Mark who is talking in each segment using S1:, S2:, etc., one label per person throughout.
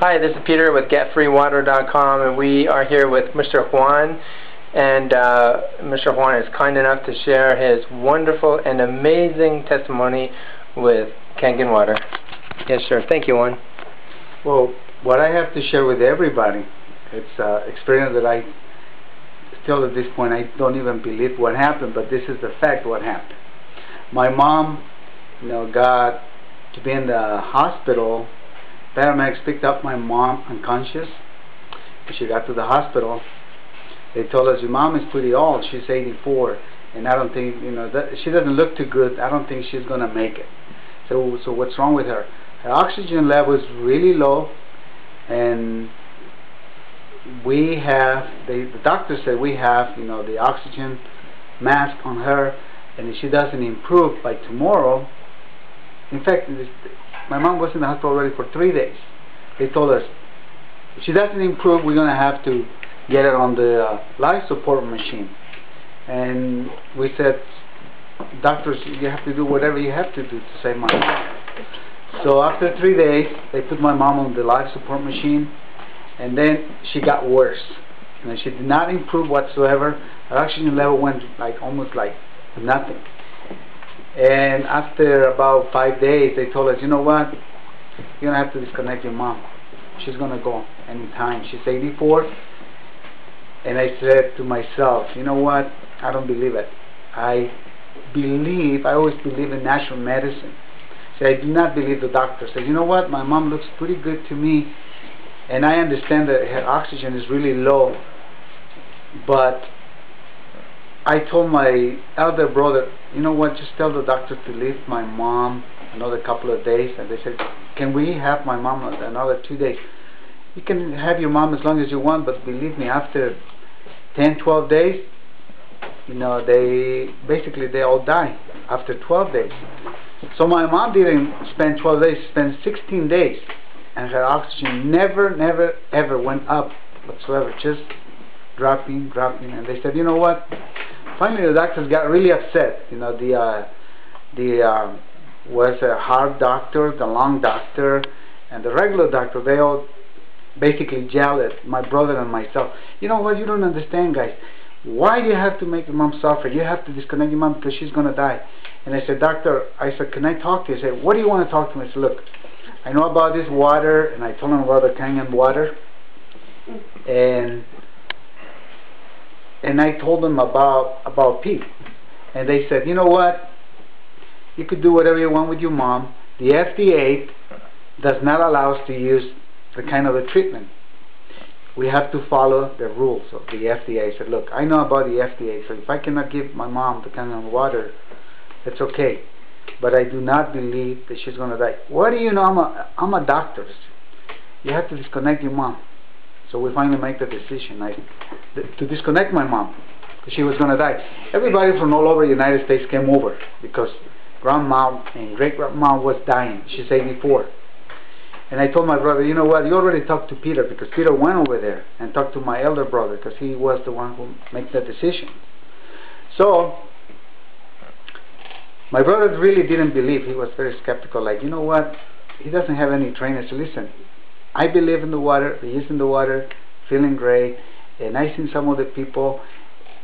S1: Hi, this is Peter with GetFreeWater.com, and we are here with Mr. Juan. And Mr. Juan is kind enough to share his wonderful and amazing testimony with Kangen water. Yes, sir. Thank you, Juan.
S2: Well, what I have to share with everybody, it's experience that I still at this point I don't even believe what happened, but this is the fact what happened. My mom, got to be in the hospital. Paramedics picked up my mom unconscious. When she got to the hospital, they told us, your mom is pretty old, she's 84, and I don't think, she doesn't look too good, I don't think she's going to make it. So what's wrong with her? Her oxygen level is really low, and we have, the doctor said we have, the oxygen mask on her, and if she doesn't improve by tomorrow, in fact, my mom was in the hospital already for 3 days. They told us, if she doesn't improve, we're going to have to get her on the life support machine. And we said, doctors, you have to do whatever you have to do to save my mom. So after 3 days, they put my mom on the life support machine, and then she got worse. And she did not improve whatsoever. Her oxygen level went almost like nothing. And after about 5 days, they told us, you know what, you're going to have to disconnect your mom. She's going to go anytime. She's 84. And I said to myself, you know what, I don't believe it. I always believe in natural medicine. So I do not believe the doctor. Said, you know what, my mom looks pretty good to me, and I understand that her oxygen is really low, but I told my elder brother, you know what, just tell the doctor to leave my mom another couple of days. And they said, can we have my mom another 2 days? You can have your mom as long as you want, but believe me, after 10-12 days, they all die after 12 days. So my mom didn't spend 12 days, she spent 16 days, and her oxygen never ever went up whatsoever, just dropping, and they said, you know what, finally the doctors got really upset. Was a heart doctor, the lung doctor, and the regular doctor, they all basically yelled at my brother and myself. You know what, you don't understand, guys. Why do you have to make your mom suffer? You have to disconnect your mom because she's going to die. And I said, doctor, I said, can I talk to you? He said, what do you want to talk to me? I said, look, I know about this water, and I told him about the Kangen water, and I told them about Pete. And they said, you know what, you could do whatever you want with your mom. The FDA does not allow us to use the kind of a treatment. We have to follow the rules of the FDA. I said, look, I know about the FDA, so if I cannot give my mom the Kangen water, it's okay. But I do not believe that she's going to die. What do you know? I'm a doctor. You have to disconnect your mom. So we finally make the decision to disconnect my mom, because she was going to die. Everybody from all over the United States came over because grandma and great-grandma was dying. She's 84. And I told my brother, you know what, you already talked to Peter, because Peter went over there and talked to my elder brother, because he was the one who made the decision. So my brother really didn't believe. He was very skeptical, like, you know what, he doesn't have any training. So listen, I believe in the water, he is in the water, feeling great, and I seen some of the people,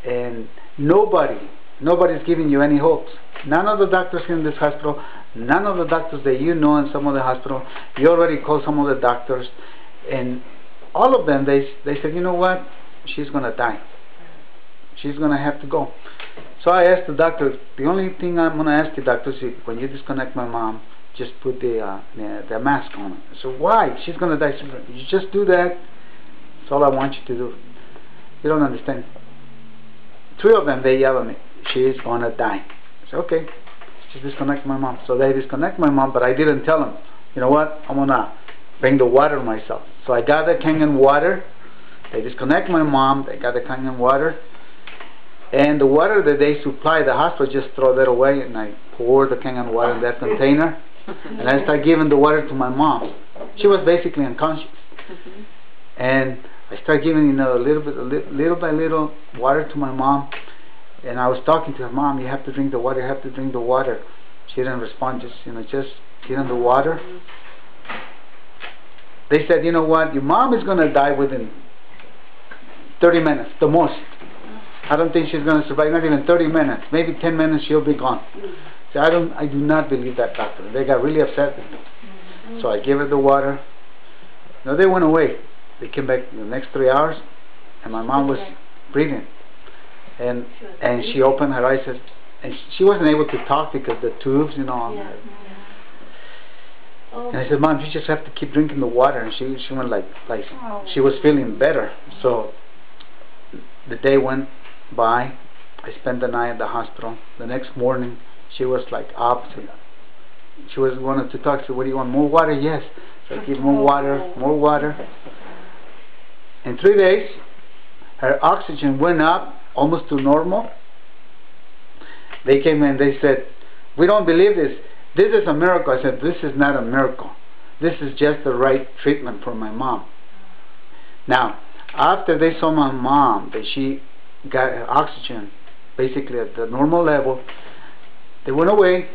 S2: and nobody's giving you any hopes. None of the doctors in this hospital, none of the doctors that you know in some of the hospital, you already called some of the doctors, and all of them, they said, you know what, she's going to die. She's going to have to go. So I asked the doctor, the only thing I'm going to ask you, doctor, is when you disconnect my mom, just put the mask on her. So why? She's going to die soon. You just do that. That's all I want you to do. You don't understand. 3 of them, they yell at me, she's going to die. I said, okay, just disconnect my mom. So they disconnect my mom, but I didn't tell them, you know what, I'm going to bring the water myself. So I got the Kangen water. They disconnect my mom, they got the Kangen water. And the water that they supply the hospital, just throw that away, and I pour the Kangen water in that container, and I start giving the water to my mom. She was basically unconscious. And I started giving little by little water to my mom, and I was talking to her, Mom, you have to drink the water, you have to drink the water. She didn't respond, just giving the water. they said, you know what, your mom is going to die within 30 minutes, the most. I don't think she's going to survive, not even 30 minutes. Maybe 10 minutes she'll be gone. So I do not believe that doctor. They got really upset with me. So I gave her the water. No, they went away. They came back the next 3 hours, and my mom was breathing. And she opened her eyes, and she wasn't able to talk because the tubes, you know. And I said, Mom, you just have to keep drinking the water. And she went like she was feeling better. So the day went by. I spent the night at the hospital. The next morning, she was like up. She wanted to talk. She said, what do you want? More water? Yes. So I give more water, more water. In 3 days, her oxygen went up almost to normal. They came in, they said, we don't believe this. This is a miracle. I said, this is not a miracle. This is just the right treatment for my mom. Now, after they saw my mom, that she got her oxygen basically at the normal level, they went away.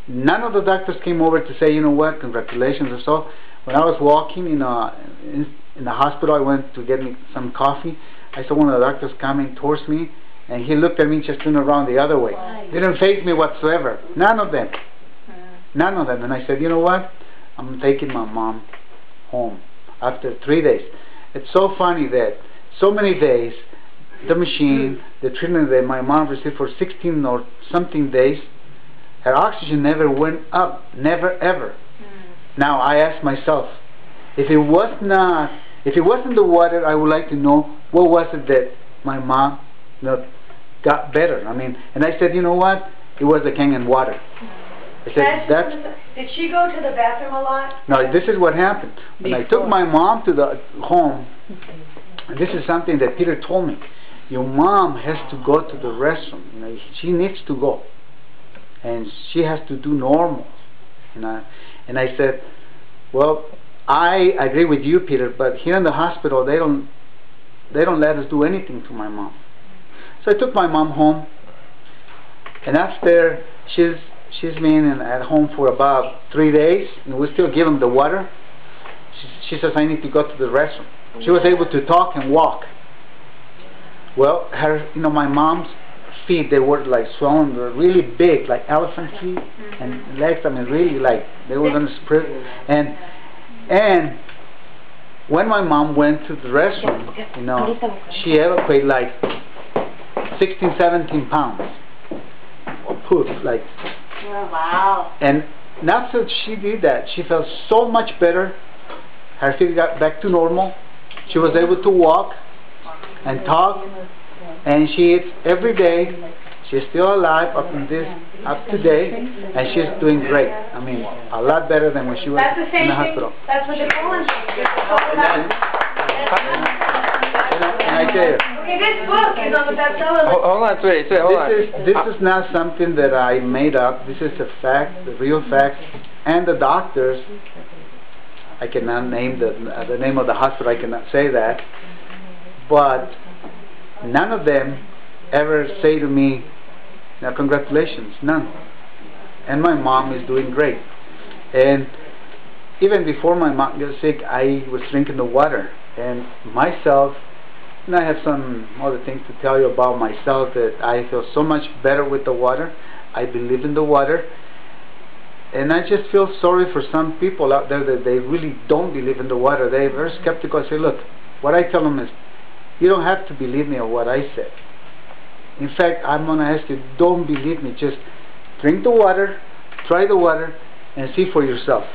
S2: None of the doctors came over to say, you know what, congratulations or so. When I was walking in the hospital, I went to get me some coffee. I saw one of the doctors coming towards me, and he looked at me, just turned around the other way. Didn't faze me whatsoever. None of them. None of them. And I said, you know what? I'm taking my mom home after 3 days. It's so funny that so many days, the machine, the treatment that my mom received for 16 or something days, her oxygen never went up. Never ever. Now I ask myself, if it wasn't the water, I would like to know what was it that my mom got better. I mean, and I said, you know what? It was the Kangen water. I said,
S3: did she go to the bathroom a lot?
S2: No, this is what happened. When I took my mom to the home, and this is something that Peter told me, your mom has to go to the restroom. You know, she needs to go, and she has to do normal. And I said, well, I agree with you, Peter, but here in the hospital they don't let us do anything to my mom. So I took my mom home, and after she's been at home for about 3 days, and we still give them the water. She says, I need to go to the restroom. She was able to talk and walk. Well, my mom's feet, they were like swollen, they were really big, like elephant feet, and legs, I mean, really like they were going to spread. And when my mom went to the restroom, she evacuated like 16, 17 pounds of poop, like.
S3: Wow.
S2: And after she did that, she felt so much better. Her feet got back to normal. She was able to walk and talk, and she eats every day. She's still alive up to date, and she's doing great. I mean, a lot better than when she was in the hospital.
S3: That's what the colon
S2: And I tell you,
S3: okay, this book is on the bestseller list.
S1: Hold on, wait, hold on.
S2: This is not something that I made up. This is a fact, the real facts, and the doctors. I cannot name the name of the hospital. I cannot say that, but none of them ever say to me, now congratulations, none. And my mom is doing great. And even before my mom got sick, I was drinking the water. And myself, and I have some other things to tell you about myself, that I feel so much better with the water. I believe in the water. And I just feel sorry for some people out there that they really don't believe in the water. They're very skeptical. I say, look, what I tell them is, you don't have to believe me on what I said. In fact, I'm going to ask you, don't believe me. Just drink the water, try the water, and see for yourself.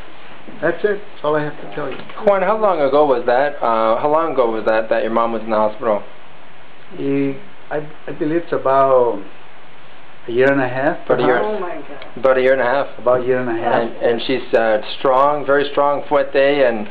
S2: That's it. That's all I have to tell you.
S1: Juan, how long ago was that? How long ago was that your mom was in the hospital?
S2: I believe it's about a year and a half.
S1: About a year.
S3: Oh my God.
S1: About a year and a half.
S2: About a year and a half.
S1: And she's strong, very strong, fuerte, and